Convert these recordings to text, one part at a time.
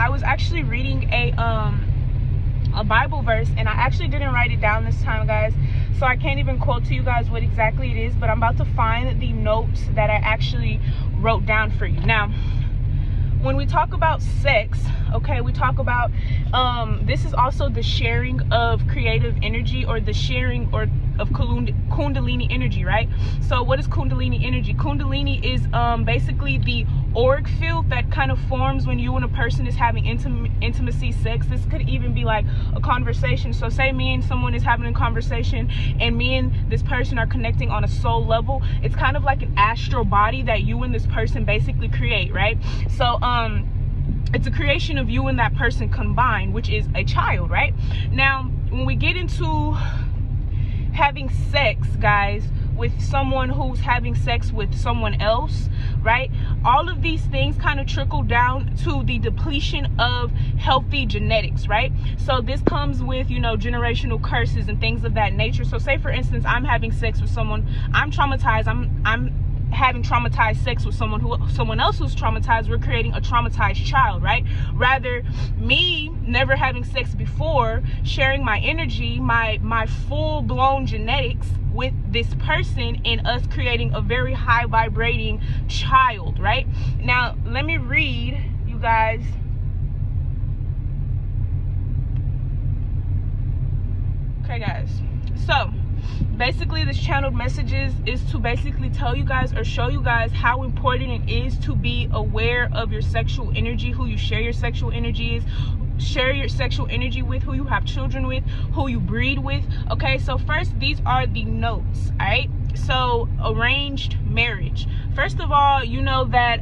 I was actually reading a Bible verse, and I actually didn't write it down this time, guys, so I can't even quote to you guys what exactly it is, but I'm about to find the notes that I actually wrote down for you. Now, when we talk about sex, okay, we talk about this is also the sharing of creative energy, or the sharing of Kundalini energy, right? So what is Kundalini energy? Kundalini is basically the auric field that kind of forms when you and a person is having intimacy sex. This could even be like a conversation. So say me and someone is having a conversation, and me and this person are connecting on a soul level. It's kind of like an astral body that you and this person basically create, right? So it's a creation of you and that person combined, which is a child, right? Now, when we get into having sex, guys, with someone who's having sex with someone else, right, all of these things kind of trickle down to the depletion of healthy genetics, right? So this comes with, you know, generational curses and things of that nature. So say for instance, I'm having sex with someone, I'm traumatized, I'm having traumatized sex with someone else who's traumatized. We're creating a traumatized child, right? Rather, me never having sex before, sharing my energy, my full-blown genetics with this person, and us creating a very high vibrating child, right? Now let me read you guys okay, guys, so basically this channeled messages is to basically tell you guys, or show you guys, how important it is to be aware of your sexual energy, who you share your sexual energy is, share your sexual energy with, who you have children with, who you breed with. Okay, so first, these are the notes. All right, so arranged marriage. First of all, you know that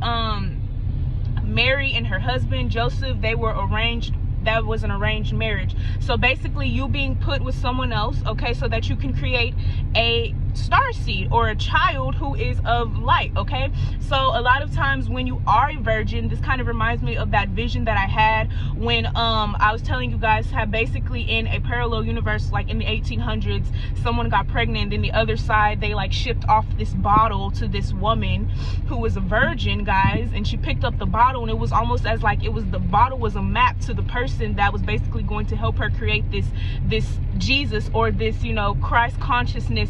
Mary and her husband Joseph, they were arranged. That was an arranged marriage. So basically, you being put with someone else, okay, so that you can create a star seed, or a child who is of light, okay? So a lot of times when you are a virgin, this kind of reminds me of that vision that I had when I was telling you guys how basically in a parallel universe, like in the 1800s, someone got pregnant, and the other side, they like shipped off this bottle to this woman who was a virgin, guys, and she picked up the bottle, and it was almost as like it was, the bottle was a map to the person that was basically going to help her create this Jesus, or this, you know, Christ consciousness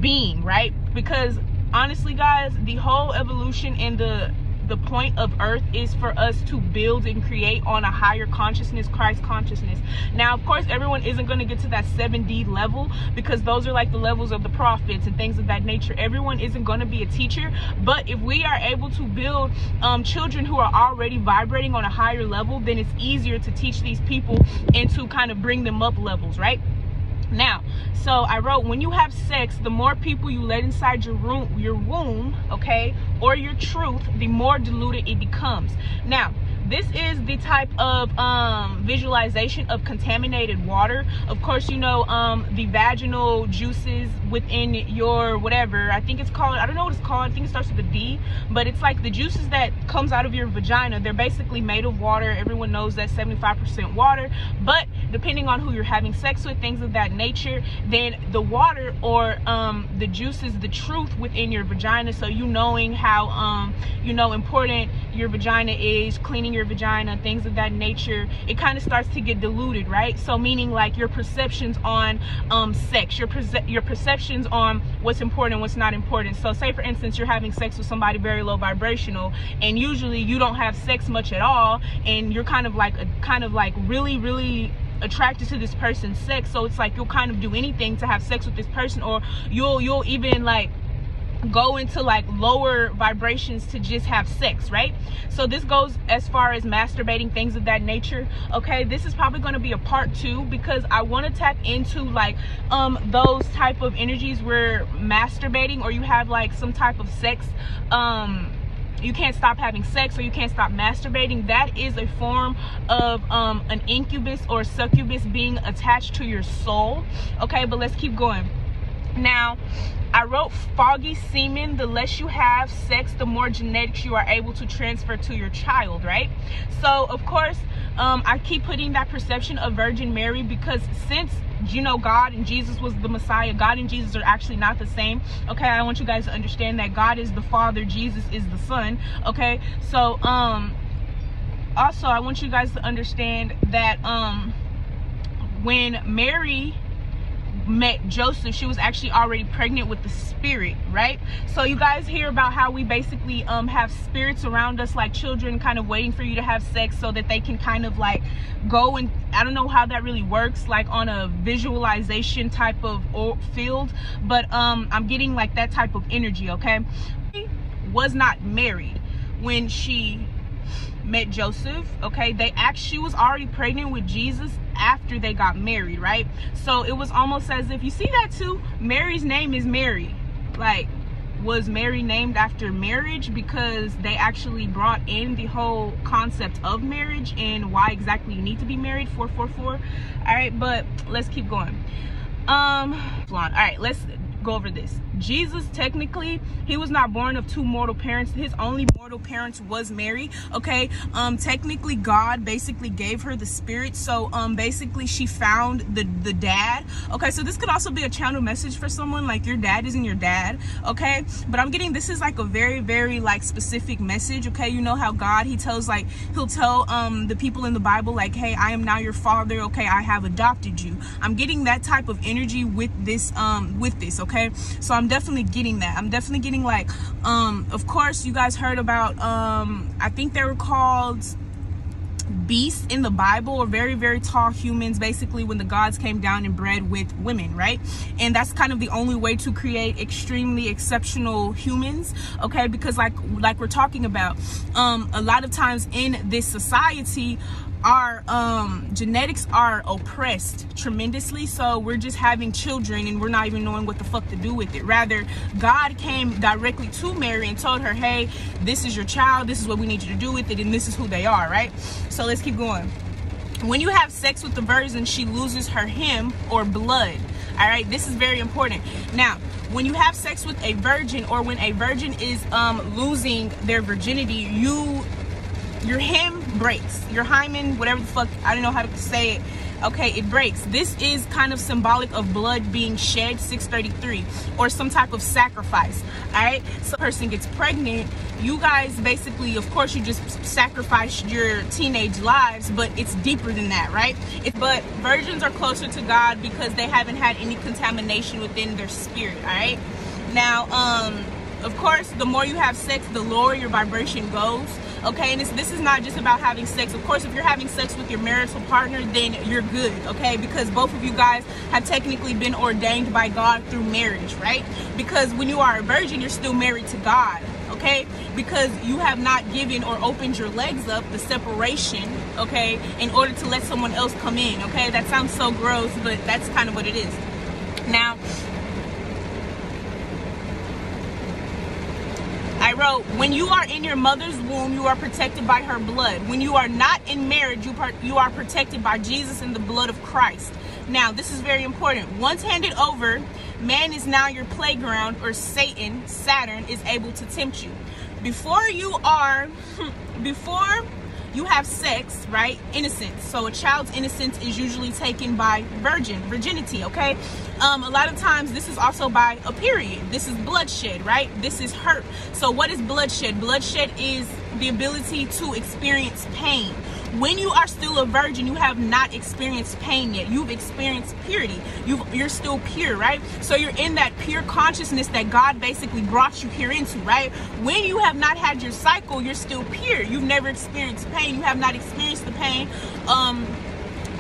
being, right? Because honestly, guys, the whole evolution and the point of earth is for us to build and create on a higher consciousness, Christ consciousness. Now, of course, everyone isn't going to get to that 7D level, because those are like the levels of the prophets and things of that nature. Everyone isn't going to be a teacher, but if we are able to build children who are already vibrating on a higher level, then it's easier to teach these people and to kind of bring them up levels, right? Now, so I wrote, when you have sex, the more people you let inside your womb, okay, or your truth, the more diluted it becomes. Now, this is the type of visualization of contaminated water. Of course, you know, the vaginal juices within your whatever, I think it's called, I don't know what it's called, I think it starts with a D, but it's like the juices that comes out of your vagina, they're basically made of water. Everyone knows that 75% water, but depending on who you're having sex with, things of that nature, then the water, or the juices, the truth within your vagina, so you knowing how you know, important your vagina is, cleaning your vagina, things of that nature, it kind of starts to get diluted, right? So meaning like your perceptions on sex, your perceptions on what's important and what's not important. So say for instance, you're having sex with somebody very low vibrational, and usually you don't have sex much at all, and you're kind of like really attracted to this person's sex, so it's like you'll kind of do anything to have sex with this person, or you'll even like go into like lower vibrations to just have sex, right? So this goes as far as masturbating, things of that nature. Okay, this is probably going to be a part 2, because I want to tap into like those type of energies where masturbating, or you have like some type of sex, you can't stop having sex, or you can't stop masturbating. That is a form of an incubus or succubus being attached to your soul. Okay, but let's keep going. Now, I wrote foggy semen. The less you have sex, the more genetics you are able to transfer to your child, right? So of course, I keep putting that perception of Virgin Mary, because since, you know, God and Jesus was the Messiah, God and Jesus are actually not the same. Okay, I want you guys to understand that God is the Father, Jesus is the Son. Okay, so Also, I want you guys to understand that when Mary met Joseph, she was actually already pregnant with the spirit, right? So you guys hear about how we basically have spirits around us, like children, kind of waiting for you to have sex so that they can kind of like go, and I don't know how that really works, like on a visualization type of field, but I'm getting like that type of energy. Okay, she was not married when she met Joseph. Okay, she was already pregnant with Jesus after they got married, right? So it was almost as if, you see that too, Mary's name is Mary. Like, was Mary named after marriage? Because they actually brought in the whole concept of marriage and why exactly you need to be married. 444. All right, but let's keep going. All right, let's go over this. Jesus, technically, he was not born of two mortal parents. His only mortal parents was Mary. Okay, technically God basically gave her the spirit, so basically she found the dad. Okay, so this could also be a channel message for someone, like your dad isn't your dad. Okay, but I'm getting, this is like a very, very like specific message. Okay, you know how God, he'll tell the people in the Bible, like, hey, I am now your father. Okay, I have adopted you. I'm getting that type of energy with this okay? So I'm definitely getting that. I'm definitely getting like, of course, you guys heard about, I think they were called beasts in the Bible, or very, very tall humans, basically when the gods came down and bred with women, right? And that's kind of the only way to create extremely exceptional humans, okay? Because like we're talking about, a lot of times in this society, our genetics are oppressed tremendously, so we're just having children and we're not even knowing what the fuck to do with it. Rather, God came directly to Mary and told her, hey, this is your child, this is what we need you to do with it, and this is who they are, right? So let's keep going. When you have sex with the virgin, she loses her hem or blood. All right, this is very important. Now, when you have sex with a virgin, or when a virgin is losing their virginity, your hem breaks, your hymen, whatever the fuck, I don't know how to say it. Okay, it breaks. This is kind of symbolic of blood being shed, 633, or some type of sacrifice. All right, so a person gets pregnant, you guys basically, of course, you just sacrifice your teenage lives, but it's deeper than that, right? But virgins are closer to God because they haven't had any contamination within their spirit. All right, now of course, the more you have sex, the lower your vibration goes. Okay, and this is not just about having sex. Of course, if you're having sex with your marital partner, then you're good, okay? Because both of you guys have technically been ordained by God through marriage, right? Because when you are a virgin, you're still married to God, okay? Because you have not given or opened your legs up, the separation, okay, in order to let someone else come in, okay? That sounds so gross, but that's kind of what it is. Now, I wrote, when you are in your mother's womb, you are protected by her blood. When you are not in marriage, you are protected by Jesus and the blood of Christ. Now, this is very important. Once handed over, man is now your playground, or Saturn is able to tempt you. Before you have sex, right? Innocence. So a child's innocence is usually taken by virginity, okay? A lot of times this is also by a period. This is bloodshed, right? This is hurt. So what is bloodshed? Bloodshed is the ability to experience pain. When you are still a virgin, you have not experienced pain yet. You've experienced purity. You're still pure, right? So you're in that pure consciousness that God basically brought you here into, right? When you have not had your cycle, you're still pure. You've never experienced pain. You have not experienced the pain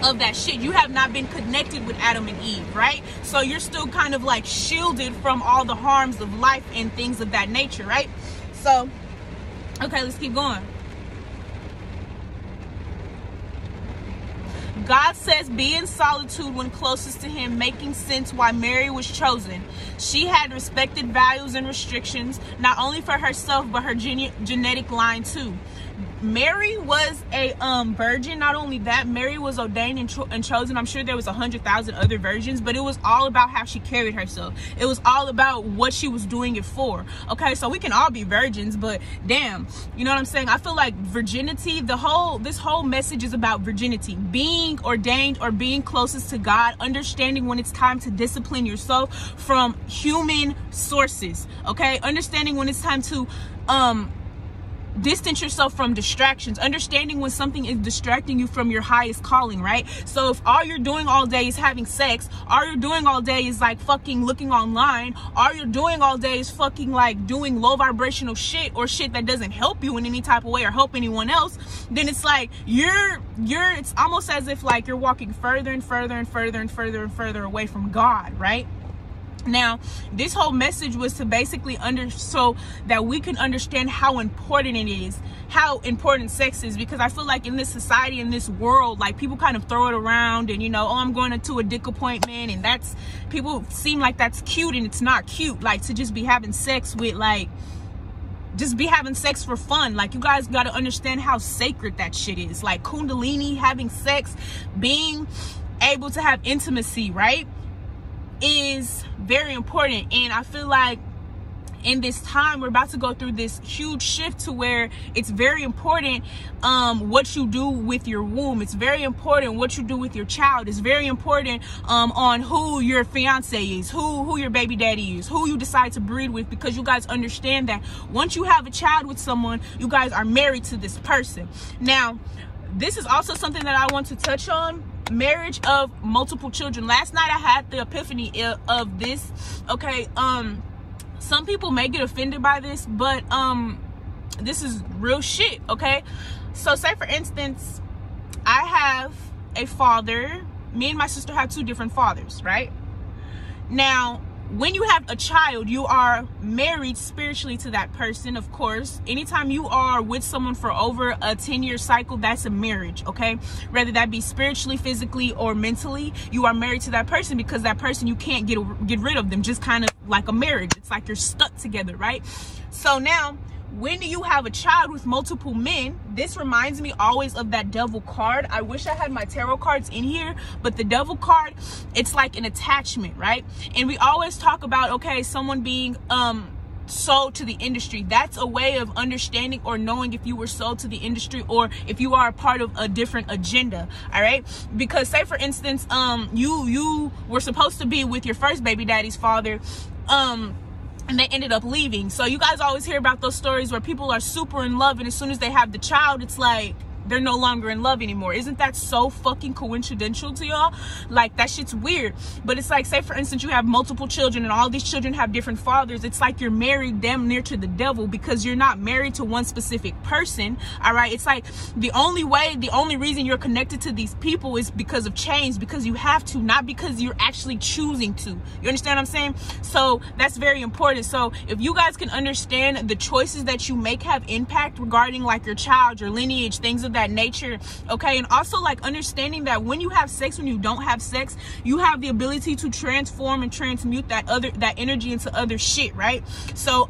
of that shit. You have not been connected with Adam and Eve, right? So you're still kind of like shielded from all the harms of life and things of that nature, right? So, okay, let's keep going. God says, be in solitude when closest to him, making sense why Mary was chosen. She had respected values and restrictions, not only for herself, but her genetic line too. Mary was a virgin. Not only that, Mary was ordained and chosen. I'm sure there was 100,000 other virgins, but it was all about how she carried herself. It was all about what she was doing it for. Okay, so we can all be virgins, but damn, you know what I'm saying? I feel like virginity, this whole message is about virginity, being ordained or being closest to God, understanding when it's time to discipline yourself from human sources. Okay, understanding when it's time to distance yourself from distractions, understanding when something is distracting you from your highest calling, right? So if all you're doing all day is having sex, all you're doing all day is like fucking looking online, all you're doing all day is fucking like doing low vibrational shit or shit that doesn't help you in any type of way or help anyone else, then it's like it's almost as if like you're walking further and further and further and further and further away from God, right? Now, this whole message was to basically so that we can understand how important it is, how important sex is, because I feel like in this society, in this world, like people kind of throw it around and, you know, oh, I'm going to a dick appointment, and that's, people seem like that's cute, and it's not cute, like to just be having sex with, like, just be having sex for fun. Like, you guys got to understand how sacred that shit is. Like Kundalini, having sex, being able to have intimacy, right, is very important. And I feel like in this time we're about to go through this huge shift to where it's very important what you do with your womb. It's very important what you do with your child. It's very important on who your fiance is, who your baby daddy is, who you decide to breed with, because you guys understand that once you have a child with someone, you guys are married to this person. Now, this is also something that I want to touch on. Marriage of multiple children. Last night I had the epiphany of this. Okay, some people may get offended by this, but this is real shit. Okay, so say for instance, I have a father. Me and my sister have two different fathers, right? Now, when you have a child, you are married spiritually to that person, of course. Anytime you are with someone for over a 10-year cycle, that's a marriage, okay? Whether that be spiritually, physically, or mentally, you are married to that person, because that person, you can't get rid of them, just kind of like a marriage. It's like you're stuck together, right? So now, when you have a child with multiple men, this reminds me always of that devil card. I wish I had my tarot cards in here, but the devil card, it's like an attachment, right? And we always talk about, okay, someone being sold to the industry. That's a way of understanding or knowing if you were sold to the industry or if you are a part of a different agenda. All right, because say for instance, you were supposed to be with your first baby daddy's father, and they ended up leaving. So you guys always hear about those stories where people are super in love, and as soon as they have the child, it's like they're no longer in love anymore. Isn't that so fucking coincidental to y'all? Like, that shit's weird. But it's like, say for instance, you have multiple children and all these children have different fathers. It's like you're married damn near to the devil, because you're not married to one specific person. All right, it's like the only reason you're connected to these people is because of chains, because you have to, not because you're actually choosing to. You understand what I'm saying? So that's very important. So if you guys can understand the choices that you make have impact regarding like your child, your lineage, things of that nature, okay? And also like understanding that when you have sex, when you don't have sex, you have the ability to transform and transmute that energy into other shit, right? So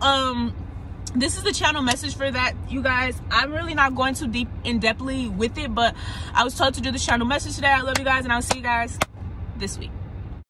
this is the channel message for that, you guys. I'm really not going too deep in depthly with it, but I was told to do the channel message today. I love you guys, and I'll see you guys this week.